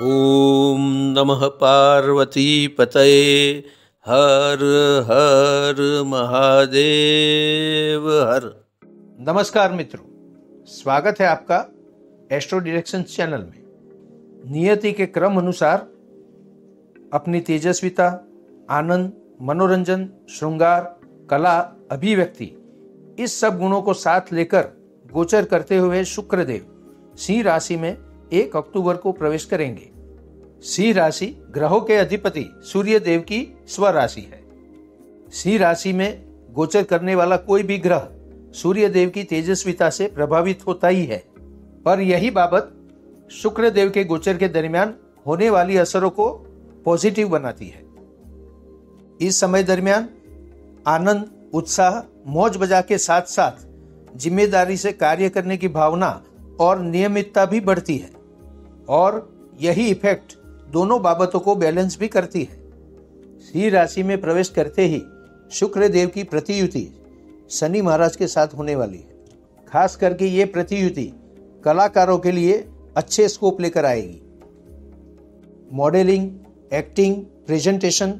ओम नमः पार्वती पतये हर हर महादेव हर। नमस्कार मित्रों, स्वागत है आपका एस्ट्रो डायरेक्शंस चैनल में। नियति के क्रम अनुसार अपनी तेजस्विता, आनंद, मनोरंजन, श्रृंगार, कला, अभिव्यक्ति, इस सब गुणों को साथ लेकर गोचर करते हुए शुक्रदेव सिंह राशि में 1 अक्टूबर को प्रवेश करेंगे। सिंह राशि ग्रहों के अधिपति सूर्य देव की स्व राशि है। सिंह राशि में गोचर करने वाला कोई भी ग्रह सूर्य देव की तेजस्विता से प्रभावित होता ही है, पर यही बाबत शुक्र देव के गोचर के दरमियान होने वाली असरों को पॉजिटिव बनाती है। इस समय दरमियान आनंद, उत्साह, मौज मजा के साथ साथ जिम्मेदारी से कार्य करने की भावना और नियमितता भी बढ़ती है, और यही इफेक्ट दोनों बाबतों को बैलेंस भी करती है। सिंह राशि में प्रवेश करते ही शुक्र देव की प्रतियुति शनि महाराज के साथ होने वाली है। खास करके ये प्रतियुति कलाकारों के लिए अच्छे स्कोप लेकर आएगी। मॉडलिंग, एक्टिंग, प्रेजेंटेशन,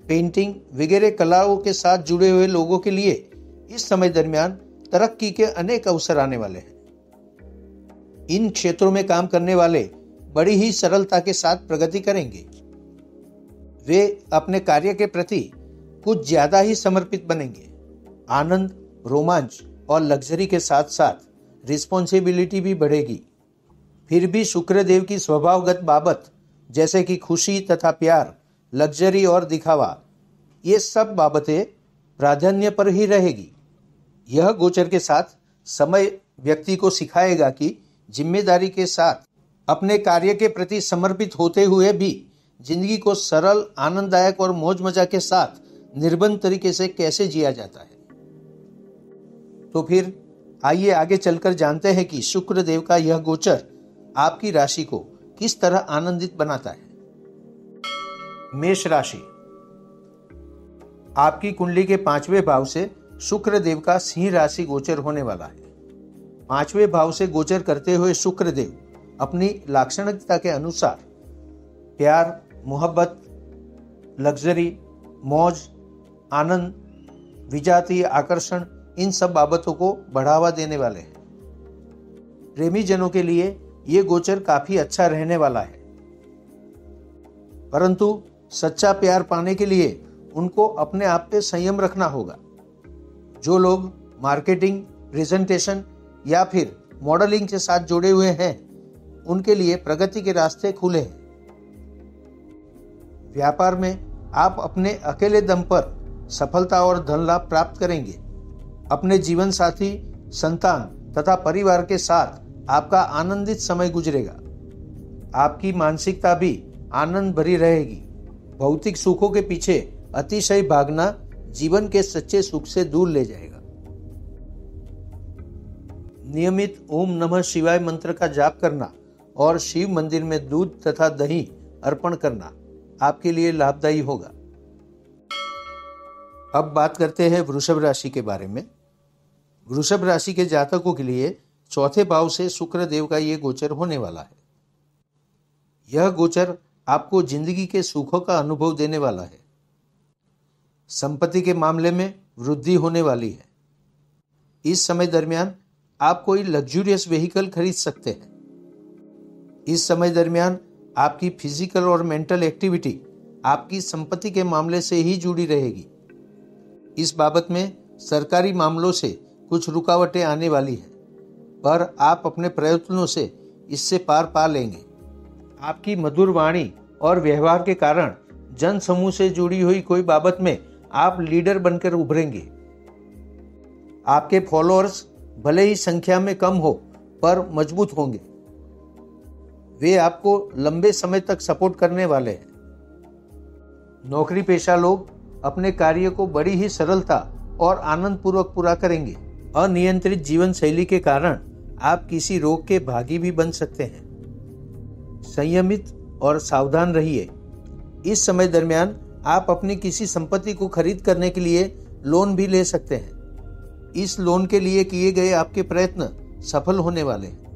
पेंटिंग वगैरह कलाओं के साथ जुड़े हुए लोगों के लिए इस समय दरमियान तरक्की के अनेक अवसर आने वाले हैं। इन क्षेत्रों में काम करने वाले बड़ी ही सरलता के साथ प्रगति करेंगे। वे अपने कार्य के प्रति कुछ ज्यादा ही समर्पित बनेंगे। आनंद, रोमांच और लग्जरी के साथ साथ रिस्पॉन्सिबिलिटी भी बढ़ेगी। फिर भी शुक्र देव की स्वभावगत बाबत जैसे कि खुशी तथा प्यार, लग्जरी और दिखावा, ये सब बाबतें प्राधान्य पर ही रहेगी। यह गोचर के साथ समय व्यक्ति को सिखाएगा कि जिम्मेदारी के साथ अपने कार्य के प्रति समर्पित होते हुए भी जिंदगी को सरल, आनंददायक और मौज मजा के साथ निर्बंध तरीके से कैसे जिया जाता है। तो फिर आइए आगे चलकर जानते हैं कि शुक्र देव का यह गोचर आपकी राशि को किस तरह आनंदित बनाता है। मेष राशि, आपकी कुंडली के 5वें भाव से शुक्र देव का सिंह राशि गोचर होने वाला है। 5वें भाव से गोचर करते हुए शुक्र देव अपनी लाक्षणिकता के अनुसार प्यार, मोहब्बत, लग्जरी, मौज, आनंद, विजातीय आकर्षण, इन सब बाबतों को बढ़ावा देने वाले हैं। प्रेमी जनों के लिए ये गोचर काफी अच्छा रहने वाला है, परंतु सच्चा प्यार पाने के लिए उनको अपने आप पे संयम रखना होगा। जो लोग मार्केटिंग, प्रेजेंटेशन या फिर मॉडलिंग के साथ जुड़े हुए हैं, उनके लिए प्रगति के रास्ते खुले हैं। व्यापार में आप अपने अकेले दम पर सफलता और धन लाभ प्राप्त करेंगे। अपने जीवन साथी, संतान तथा परिवार के साथ आपका आनंदित समय गुजरेगा। आपकी मानसिकता भी आनंद भरी रहेगी। भौतिक सुखों के पीछे अतिशय भागना जीवन के सच्चे सुख से दूर ले जाएगा। नियमित ओम नमः शिवाय मंत्र का जाप करना और शिव मंदिर में दूध तथा दही अर्पण करना आपके लिए लाभदायी होगा। अब बात करते हैं वृषभ राशि के बारे में। वृषभ राशि के जातकों के लिए 4थे भाव से शुक्र देव का ये गोचर होने वाला है। यह गोचर आपको जिंदगी के सुखों का अनुभव देने वाला है। संपत्ति के मामले में वृद्धि होने वाली है। इस समय दरमियान आप कोई लग्जूरियस व्हीकल खरीद सकते हैं। इस समय दरमियान आपकी फिजिकल और मेंटल एक्टिविटी आपकी संपत्ति के मामले से ही जुड़ी रहेगी। इस बाबत में सरकारी मामलों से कुछ रुकावटें आने वाली है, पर आप अपने प्रयत्नों से इससे पार पा लेंगे। आपकी मधुर वाणी और व्यवहार के कारण जन समूह से जुड़ी हुई कोई बाबत में आप लीडर बनकर उभरेंगे। आपके फॉलोअर्स भले ही संख्या में कम हो, पर मजबूत होंगे। वे आपको लंबे समय तक सपोर्ट करने वाले हैं। नौकरी पेशा लोग अपने कार्य को बड़ी ही सरलता और आनंद पूर्वक पूरा करेंगे। अनियंत्रित जीवन शैली के कारण आप किसी रोग के भागी भी बन सकते हैं। संयमित और सावधान रहिए। इस समय दरमियान आप अपनी किसी संपत्ति को खरीद करने के लिए लोन भी ले सकते हैं। इस लोन के लिए किए गए आपके प्रयत्न सफल होने वाले हैं।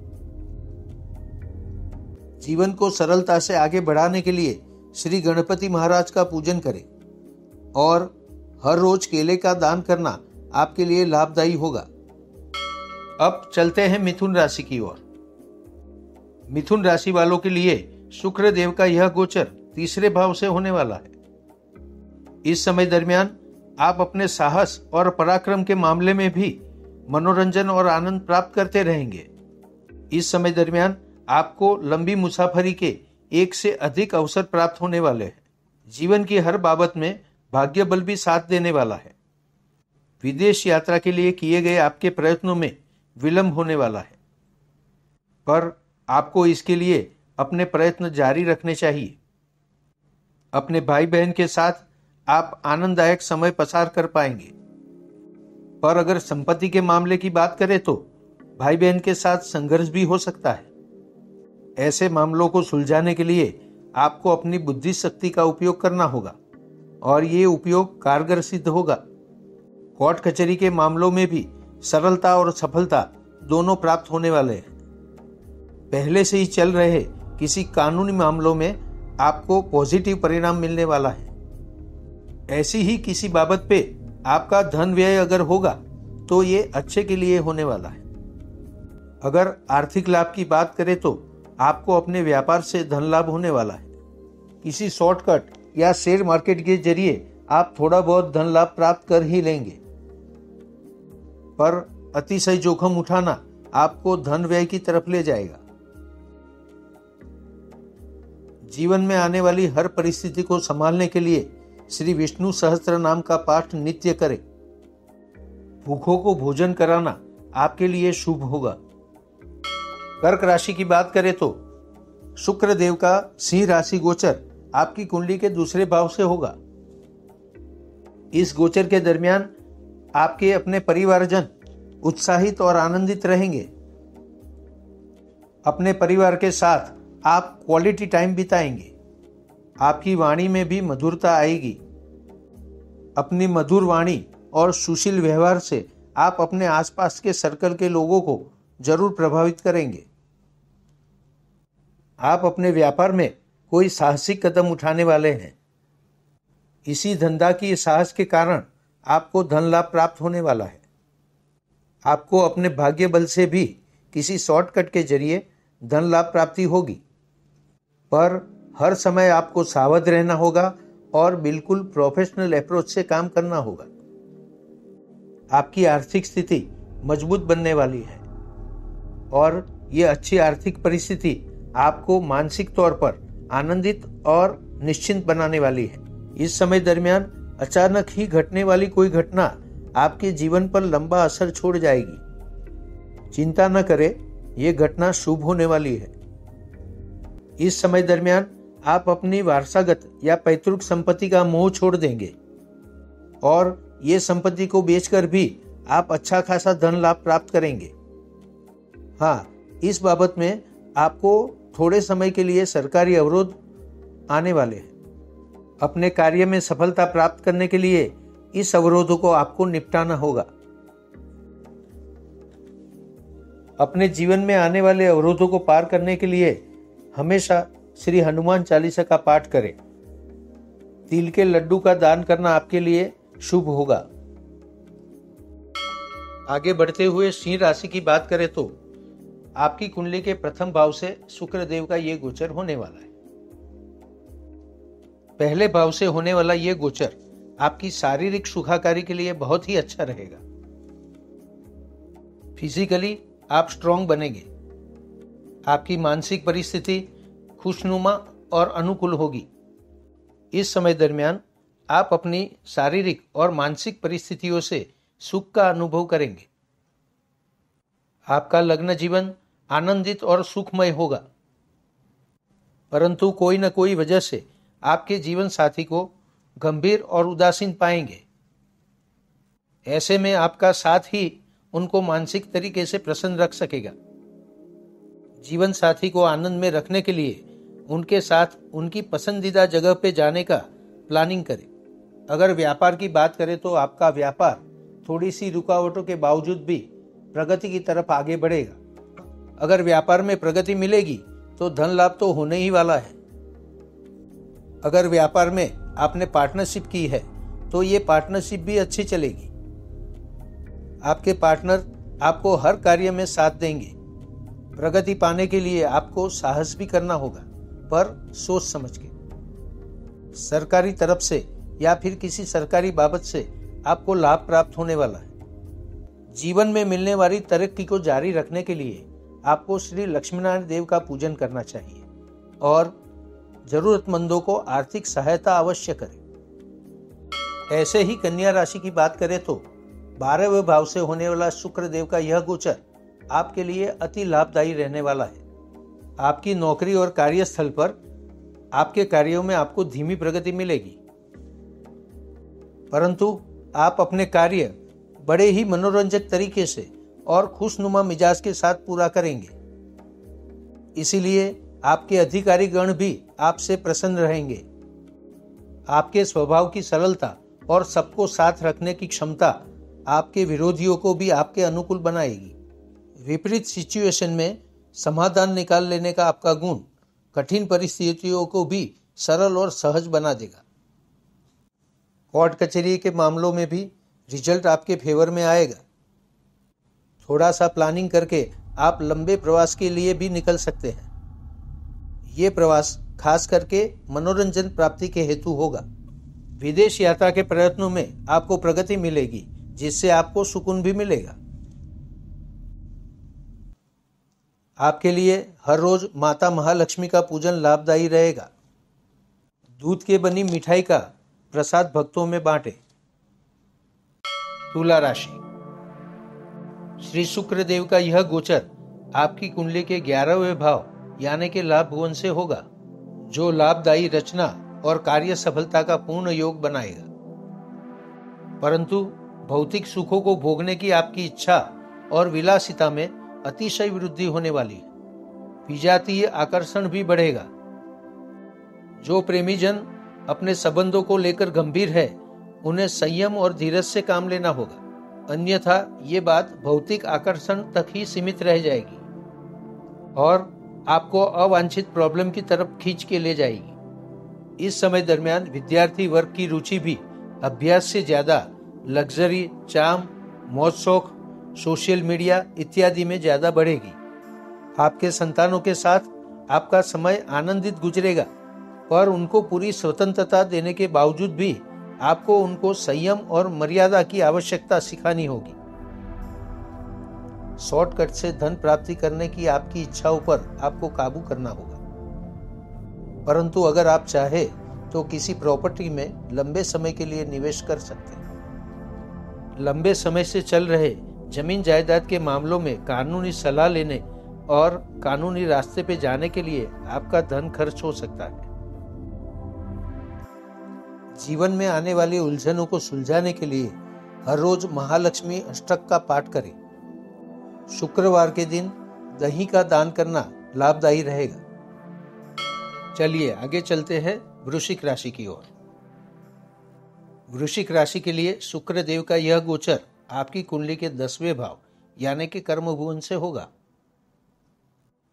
जीवन को सरलता से आगे बढ़ाने के लिए श्री गणपति महाराज का पूजन करें और हर रोज केले का दान करना आपके लिए लाभदायी होगा। अब चलते हैं मिथुन राशि की ओर। मिथुन राशि वालों के लिए शुक्र देव का यह गोचर तीसरे भाव से होने वाला है। इस समय दरमियान आप अपने साहस और पराक्रम के मामले में भी मनोरंजन और आनंद प्राप्त करते रहेंगे। इस समय दरमियान आपको लंबी मुसाफरी के एक से अधिक अवसर प्राप्त होने वाले हैं। जीवन की हर बाबत में भाग्य बल भी साथ देने वाला है। विदेश यात्रा के लिए किए गए आपके प्रयत्नों में विलंब होने वाला है, पर आपको इसके लिए अपने प्रयत्न जारी रखने चाहिए। अपने भाई बहन के साथ आप आनंददायक समय पसार कर पाएंगे, पर अगर संपत्ति के मामले की बात करें तो भाई बहन के साथ संघर्ष भी हो सकता है। ऐसे मामलों को सुलझाने के लिए आपको अपनी बुद्धि शक्ति का उपयोग करना होगा और ये उपयोग कारगर सिद्ध होगा। कोर्ट कचहरी के मामलों में भी सरलता और सफलता दोनों प्राप्त होने वाले हैं। पहले से ही चल रहे किसी कानूनी मामलों में आपको पॉजिटिव परिणाम मिलने वाला है। ऐसी ही किसी बाबत पे आपका धन व्यय अगर होगा तो ये अच्छे के लिए होने वाला है। अगर आर्थिक लाभ की बात करें तो आपको अपने व्यापार से धन लाभ होने वाला है। किसी शॉर्टकट या शेयर मार्केट के जरिए आप थोड़ा बहुत धन लाभ प्राप्त कर ही लेंगे, पर अतिशय जोखिम उठाना आपको धन व्यय की तरफ ले जाएगा। जीवन में आने वाली हर परिस्थिति को संभालने के लिए श्री विष्णु सहस्त्र नाम का पाठ नित्य करें। भूखों को भोजन कराना आपके लिए शुभ होगा। कर्क राशि की बात करें तो शुक्र देव का सिंह राशि गोचर आपकी कुंडली के दूसरे भाव से होगा। इस गोचर के दरमियान आपके अपने परिवारजन उत्साहित और आनंदित रहेंगे। अपने परिवार के साथ आप क्वालिटी टाइम बिताएंगे। आपकी वाणी में भी मधुरता आएगी। अपनी मधुर वाणी और सुशील व्यवहार से आप अपने आसपास के सर्कल के लोगों को जरूर प्रभावित करेंगे। आप अपने व्यापार में कोई साहसिक कदम उठाने वाले हैं। इसी धंधा की साहस के कारण आपको धन लाभ प्राप्त होने वाला है। आपको अपने भाग्य बल से भी किसी शॉर्टकट के जरिए धन लाभ प्राप्ति होगी, पर हर समय आपको सावध रहना होगा और बिल्कुल प्रोफेशनल अप्रोच से काम करना होगा। आपकी आर्थिक स्थिति मजबूत बनने वाली है और ये अच्छी आर्थिक परिस्थिति आपको मानसिक तौर पर आनंदित और निश्चिंत बनाने वाली है। इस समय दरमियान अचानक ही घटने वाली कोई घटना आपके जीवन पर लंबा असर छोड़ जाएगी। चिंता न करें, ये घटना शुभ होने वाली है। इस समय दरमियान आप अपनी वारसागत या पैतृक संपत्ति का मोह छोड़ देंगे और ये संपत्ति को बेचकर भी आप अच्छा खासा धन लाभ प्राप्त करेंगे। हाँ, इस बाबत में आपको थोड़े समय के लिए सरकारी अवरोध आने वाले हैं। अपने कार्य में सफलता प्राप्त करने के लिए इस अवरोधों को आपको निपटाना होगा। अपने जीवन में आने वाले अवरोधों को पार करने के लिए हमेशा श्री हनुमान चालीसा का पाठ करें। तिल के लड्डू का दान करना आपके लिए शुभ होगा। आगे बढ़ते हुए सिंह राशि की बात करें तो आपकी कुंडली के प्रथम भाव से शुक्र देव का ये गोचर होने वाला है। पहले भाव से होने वाला ये गोचर आपकी शारीरिक सुखाकारी के लिए बहुत ही अच्छा रहेगा। फिजिकली आप स्ट्रांग बनेंगे। आपकी मानसिक परिस्थिति खुशनुमा और अनुकूल होगी। इस समय दरमियान आप अपनी शारीरिक और मानसिक परिस्थितियों से सुख का अनुभव करेंगे। आपका लग्न जीवन आनंदित और सुखमय होगा, परंतु कोई न कोई वजह से आपके जीवन साथी को गंभीर और उदासीन पाएंगे। ऐसे में आपका साथ ही उनको मानसिक तरीके से प्रसन्न रख सकेगा। जीवन साथी को आनंद में रखने के लिए उनके साथ उनकी पसंदीदा जगह पे जाने का प्लानिंग करें। अगर व्यापार की बात करें तो आपका व्यापार थोड़ी सी रुकावटों के बावजूद भी प्रगति की तरफ आगे बढ़ेगा। अगर व्यापार में प्रगति मिलेगी तो धन लाभ तो होने ही वाला है। अगर व्यापार में आपने पार्टनरशिप की है तो ये पार्टनरशिप भी अच्छी चलेगी। आपके पार्टनर आपको हर कार्य में साथ देंगे। प्रगति पाने के लिए आपको साहस भी करना होगा, पर सोच समझ के। सरकारी तरफ से या फिर किसी सरकारी बाबत से आपको लाभ प्राप्त होने वाला है। जीवन में मिलने वाली तरक्की को जारी रखने के लिए आपको श्री लक्ष्मीनारायण देव का पूजन करना चाहिए और जरूरतमंदों को आर्थिक सहायता अवश्य करें। ऐसे ही कन्या राशि की बात करें तो 12वें भाव से होने वाला शुक्र देव का यह गोचर आपके लिए अति लाभदायी रहने वाला है। आपकी नौकरी और कार्यस्थल पर आपके कार्यों में आपको धीमी प्रगति मिलेगी, परंतु आप अपने कार्य बड़े ही मनोरंजक तरीके से और खुशनुमा मिजाज के साथ पूरा करेंगे। इसीलिए आपके अधिकारी गण भी आपसे प्रसन्न रहेंगे। आपके स्वभाव की सरलता और सबको साथ रखने की क्षमता आपके विरोधियों को भी आपके अनुकूल बनाएगी। विपरीत सिचुएशन में समाधान निकाल लेने का आपका गुण कठिन परिस्थितियों को भी सरल और सहज बना देगा। कोर्ट कचहरी के मामलों में भी रिजल्ट आपके फेवर में आएगा। थोड़ा सा प्लानिंग करके आप लंबे प्रवास के लिए भी निकल सकते हैं। ये प्रवास खास करके मनोरंजन प्राप्ति के हेतु होगा। विदेश यात्रा के प्रयत्नों में आपको प्रगति मिलेगी, जिससे आपको सुकून भी मिलेगा। आपके लिए हर रोज माता महालक्ष्मी का पूजन लाभदायी रहेगा। दूध के बनी मिठाई का प्रसाद भक्तों में बांटें। तुला राशि। श्री शुक्र देव का यह गोचर आपकी कुंडली के 11वें भाव यानी कि लाभ भुवन से होगा, जो लाभदायी रचना और कार्य सफलता का पूर्ण योग बनाएगा। परंतु भौतिक सुखों को भोगने की आपकी इच्छा और विलासिता में अतिशय वृद्धि होने वाली है। विजातीय आकर्षण भी बढ़ेगा। जो प्रेमी जन अपने संबंधों को लेकर गंभीर है, उन्हें संयम और धीरज से काम लेना होगा, अन्यथा ये बात भौतिक आकर्षण तक ही सीमित रह जाएगी और आपको अवांछित प्रॉब्लम की तरफ खींच के ले जाएगी। इस समय दरमियान विद्यार्थी वर्ग की रुचि भी अभ्यास से ज्यादा लग्जरी, चाम, मौज शौक, सोशल मीडिया इत्यादि में ज्यादा बढ़ेगी। आपके संतानों के साथ आपका समय आनंदित गुजरेगा, पर उनको पूरी स्वतंत्रता देने के बावजूद भी आपको उनको संयम और मर्यादा की आवश्यकता सिखानी होगी। शॉर्टकट से धन प्राप्ति करने की आपकी इच्छाओं पर आपको काबू करना होगा। परंतु अगर आप चाहे तो किसी प्रॉपर्टी में लंबे समय के लिए निवेश कर सकते हैं। लंबे समय से चल रहे जमीन जायदाद के मामलों में कानूनी सलाह लेने और कानूनी रास्ते पे जाने के लिए आपका धन खर्च हो सकता है। जीवन में आने वाली उलझनों को सुलझाने के लिए हर रोज महालक्ष्मी अष्टक का पाठ करें। शुक्रवार के दिन दही का दान करना लाभदायी रहेगा। चलिए आगे चलते हैं वृश्चिक राशि की ओर। वृश्चिक राशि के लिए शुक्र देव का यह गोचर आपकी कुंडली के 10वें भाव यानी कि कर्म भुवन से होगा।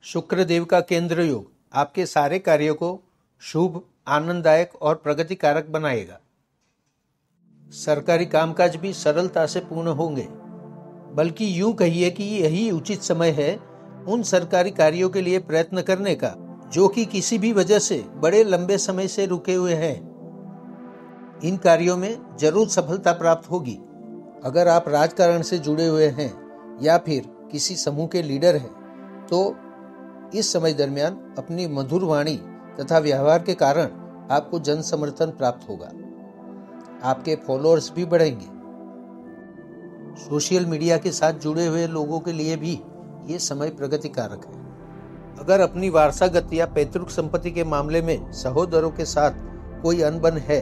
शुक्र देव का केंद्र योग आपके सारे कार्यों को शुभ, आनंददायक और प्रगतिकारक बनाएगा। सरकारी कामकाज भी सरलता से पूर्ण होंगे, बल्कि यूं कहिए कि यही उचित समय है उन सरकारी कार्यों के लिए प्रयत्न करने का जो कि किसी भी वजह से बड़े लंबे समय से रुके हुए हैं। इन कार्यों में जरूर सफलता प्राप्त होगी। अगर आप राजकारण से जुड़े हुए हैं या फिर किसी समूह के लीडर हैं, तो इस समय दरमियान अपनी मधुर वाणी तथा व्यवहार के कारण आपको जन समर्थन प्राप्त होगा। आपके फॉलोअर्स भी बढ़ेंगे। सोशल मीडिया के साथ जुड़े हुए लोगों के लिए भी ये समय प्रगतिकारक है। अगर अपनी वारसागत या पैतृक संपत्ति के मामले में सहोदरों के साथ कोई अनबन है,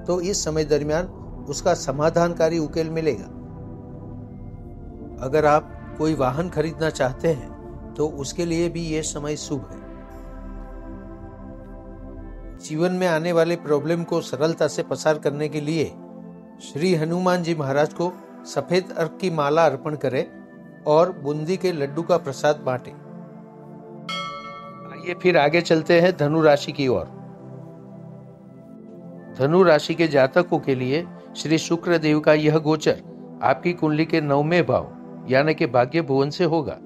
तो इस समय दरमियान उसका समाधानकारी उकेल मिलेगा। अगर आप कोई वाहन खरीदना चाहते हैं तो उसके लिए भी ये समय शुभ है। जीवन में आने वाले प्रॉब्लम को सरलता से पसार करने के लिए श्री हनुमान जी महाराज को सफेद अर्क की माला अर्पण करें और बूंदी के लड्डू का प्रसाद बांटें। आइए फिर आगे चलते हैं धनु राशि की ओर। धनु राशि के जातकों के लिए श्री शुक्र देव का यह गोचर आपकी कुंडली के 9वें भाव यानी कि भाग्य भुवन से होगा।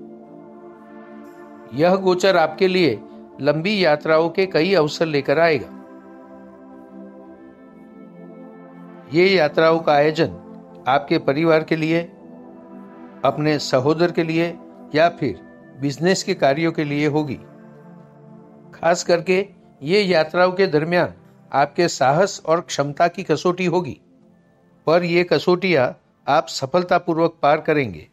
यह गोचर आपके लिए लंबी यात्राओं के कई अवसर लेकर आएगा। ये यात्राओं का आयोजन आपके परिवार के लिए, अपने सहोदर के लिए या फिर बिजनेस के कार्यों के लिए होगी। खास करके ये यात्राओं के दरमियान आपके साहस और क्षमता की कसौटी होगी, पर ये कसौटियां आप सफलतापूर्वक पार करेंगे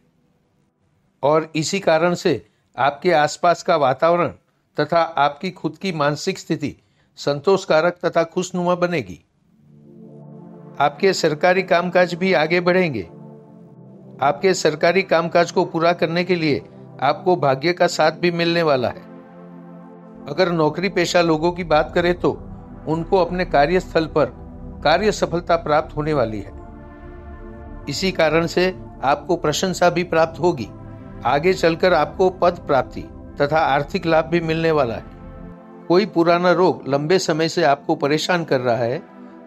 और इसी कारण से आपके आसपास का वातावरण तथा आपकी खुद की मानसिक स्थिति संतोषकारक तथा खुशनुमा बनेगी। आपके सरकारी कामकाज भी आगे बढ़ेंगे। आपके सरकारी कामकाज को पूरा करने के लिए आपको भाग्य का साथ भी मिलने वाला है। अगर नौकरी पेशा लोगों की बात करें तो उनको अपने कार्यस्थल पर कार्य सफलता प्राप्त होने वाली है। इसी कारण से आपको प्रशंसा भी प्राप्त होगी। आगे चलकर आपको पद प्राप्ति तथा आर्थिक लाभ भी मिलने वाला है। कोई पुराना रोग लंबे समय से आपको परेशान कर रहा है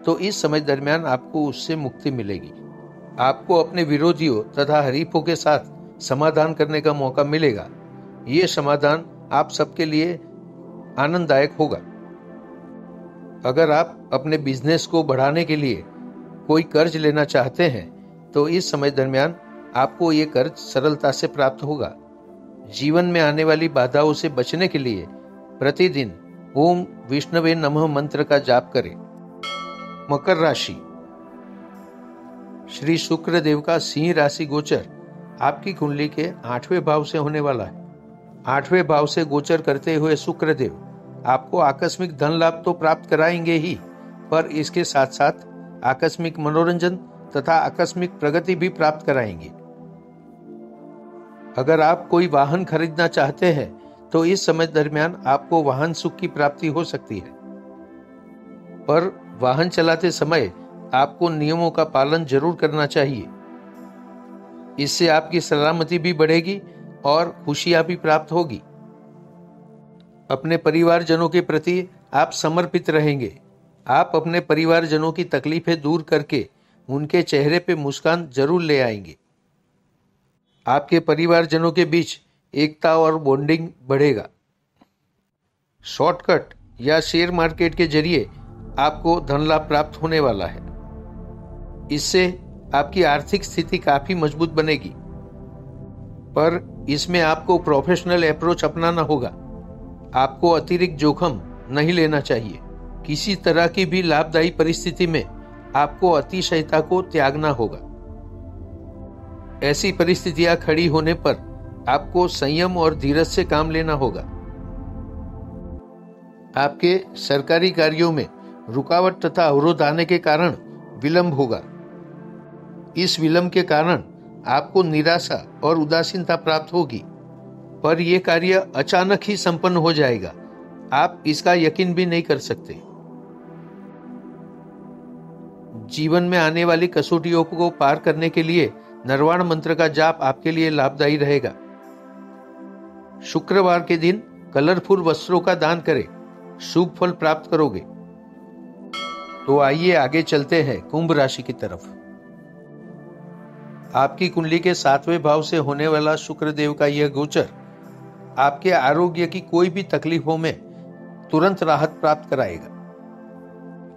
तो इस समय दरमियान आपको उससे मुक्ति मिलेगी। आपको अपने विरोधियों तथा हरीफों के साथ समाधान करने का मौका मिलेगा। ये समाधान आप सबके लिए आनंददायक होगा। अगर आप अपने बिजनेस को बढ़ाने के लिए कोई कर्ज लेना चाहते हैं तो इस समय दरमियान आपको ये कर्ज सरलता से प्राप्त होगा। जीवन में आने वाली बाधाओं से बचने के लिए प्रतिदिन ओम विष्णवे नमः मंत्र का जाप करें। मकर राशि। श्री शुक्र देव का सिंह राशि गोचर आपकी कुंडली के 8वें भाव से होने वाला है। 8वें भाव से गोचर करते हुए शुक्र देव आपको आकस्मिक धन लाभ तो प्राप्त कराएंगे ही, पर इसके साथ साथ आकस्मिक मनोरंजन तथा आकस्मिक प्रगति भी प्राप्त कराएंगे। अगर आप कोई वाहन खरीदना चाहते हैं तो इस समय दरमियान आपको वाहन सुख की प्राप्ति हो सकती है, पर वाहन चलाते समय आपको नियमों का पालन जरूर करना चाहिए। इससे आपकी सलामती भी बढ़ेगी और खुशियां भी प्राप्त होगी। अपने परिवारजनों के प्रति आप समर्पित रहेंगे। आप अपने परिवारजनों की तकलीफें दूर करके उनके चेहरे पे मुस्कान जरूर ले आएंगे। आपके परिवारजनों के बीच एकता और बॉन्डिंग बढ़ेगा। शॉर्टकट या शेयर मार्केट के जरिए आपको धन लाभ प्राप्त होने वाला है। इससे आपकी आर्थिक स्थिति काफी मजबूत बनेगी, पर इसमें आपको प्रोफेशनल अप्रोच अपनाना होगा। आपको अतिरिक्त जोखिम नहीं लेना चाहिए। किसी तरह की भी लाभदायी परिस्थिति में आपको अतिशयता को त्यागना होगा। ऐसी परिस्थितियां खड़ी होने पर आपको संयम और धीरज से काम लेना होगा। आपके सरकारी कार्यों में रुकावट तथा अवरोध आने के कारण विलंब होगा। इस विलंब के कारण आपको निराशा और उदासीनता प्राप्त होगी, पर यह कार्य अचानक ही संपन्न हो जाएगा। आप इसका यकीन भी नहीं कर सकते। जीवन में आने वाली कसौटियों को पार करने के लिए नरवाण मंत्र का जाप आपके लिए लाभदायी रहेगा। शुक्रवार के दिन कलरफुल वस्त्रों का दान करें, शुभ फल प्राप्त करोगे। तो आइए आगे चलते हैं कुंभ राशि की तरफ। आपकी कुंडली के 7वें भाव से होने वाला शुक्र देव का यह गोचर आपके आरोग्य की कोई भी तकलीफों में तुरंत राहत प्राप्त कराएगा।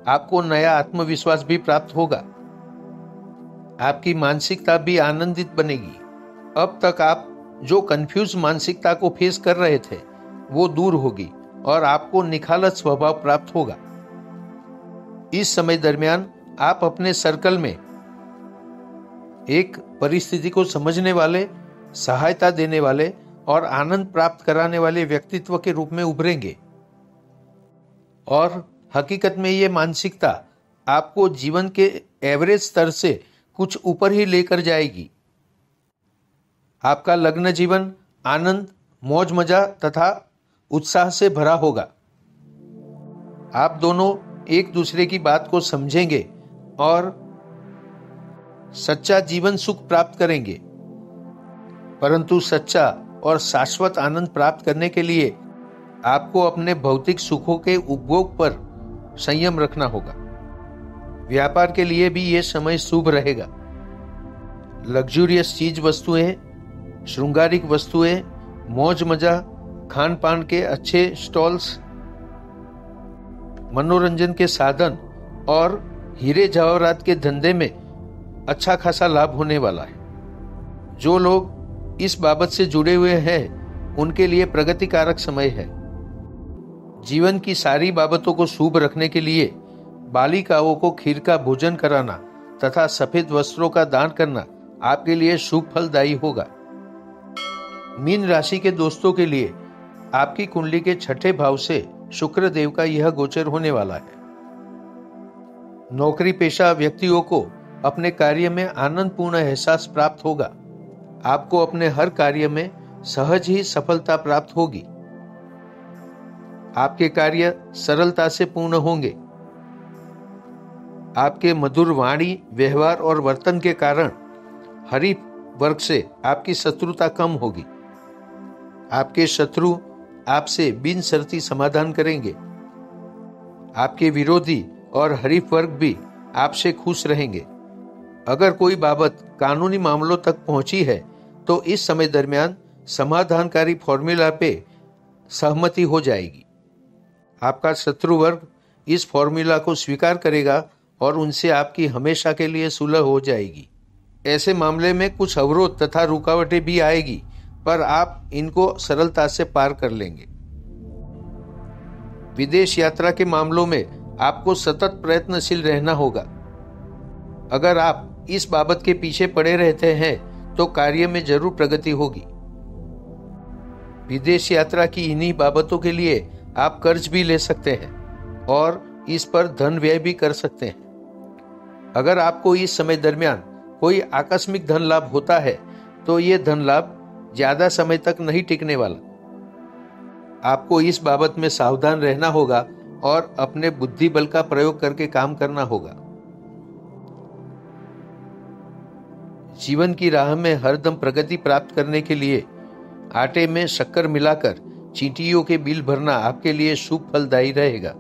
आपको नया आत्मविश्वास भी प्राप्त होगा। आपकी मानसिकता भी आनंदित बनेगी। अब तक आप जो कंफ्यूज मानसिकता को फेस कर रहे थे वो दूर होगी और आपको निखालस स्वभाव प्राप्त होगा। इस समय दरमियान आप अपने सर्कल में एक परिस्थिति को समझने वाले, सहायता देने वाले और आनंद प्राप्त कराने वाले व्यक्तित्व के रूप में उभरेंगे और हकीकत में ये मानसिकता आपको जीवन के एवरेज स्तर से कुछ ऊपर ही लेकर जाएगी। आपका लग्न जीवन आनंद, मौज मजा तथा उत्साह से भरा होगा। आप दोनों एक दूसरे की बात को समझेंगे और सच्चा जीवन सुख प्राप्त करेंगे। परंतु सच्चा और शाश्वत आनंद प्राप्त करने के लिए आपको अपने भौतिक सुखों के उपभोग पर संयम रखना होगा। व्यापार के लिए भी ये समय शुभ रहेगा। लग्जूरियस चीज वस्तुएं, श्रृंगारिक वस्तुएं, मौज मजा, खान पान के अच्छे स्टॉल्स, मनोरंजन के साधन और हीरे जवाहरात के धंधे में अच्छा खासा लाभ होने वाला है। जो लोग इस बाबत से जुड़े हुए हैं उनके लिए प्रगतिकारक समय है। जीवन की सारी बाबतों को शुभ रखने के लिए बालिकाओं को खीर का भोजन कराना तथा सफेद वस्त्रों का दान करना आपके लिए शुभ फलदायी होगा। मीन राशि के दोस्तों के लिए आपकी कुंडली के छठे भाव से शुक्र देव का यह गोचर होने वाला है। नौकरी पेशा व्यक्तियों को अपने कार्य में आनंदपूर्ण एहसास प्राप्त होगा। आपको अपने हर कार्य में सहज ही सफलता प्राप्त होगी। आपके कार्य सरलता से पूर्ण होंगे। आपके मधुर वाणी, व्यवहार और वर्तन के कारण हरीफ वर्ग से आपकी शत्रुता कम होगी। आपके शत्रु आपसे बिन शर्ती समाधान करेंगे। आपके विरोधी और हरीफ वर्ग भी आपसे खुश रहेंगे। अगर कोई बाबत कानूनी मामलों तक पहुंची है तो इस समय दरमियान समाधानकारी फॉर्मूला पे सहमति हो जाएगी। आपका शत्रु वर्ग इस फॉर्मूला को स्वीकार करेगा और उनसे आपकी हमेशा के लिए सुलह हो जाएगी। ऐसे मामले में कुछ अवरोध तथा रुकावटें भी आएगी, पर आप इनको सरलता से पार कर लेंगे। विदेश यात्रा के मामलों में आपको सतत प्रयत्नशील रहना होगा। अगर आप इस बाबत के पीछे पड़े रहते हैं तो कार्य में जरूर प्रगति होगी। विदेश यात्रा की इन्हीं बाबतों के लिए आप कर्ज भी ले सकते हैं और इस पर धन व्यय भी कर सकते हैं। अगर आपको इस समय दरमियान कोई आकस्मिक धन लाभ होता है तो ये धन लाभ ज्यादा समय तक नहीं टिकने वाला। आपको इस बाबत में सावधान रहना होगा और अपने बुद्धि बल का प्रयोग करके काम करना होगा। जीवन की राह में हरदम प्रगति प्राप्त करने के लिए आटे में शक्कर मिलाकर चींटियों के बिल भरना आपके लिए शुभ फलदायी रहेगा।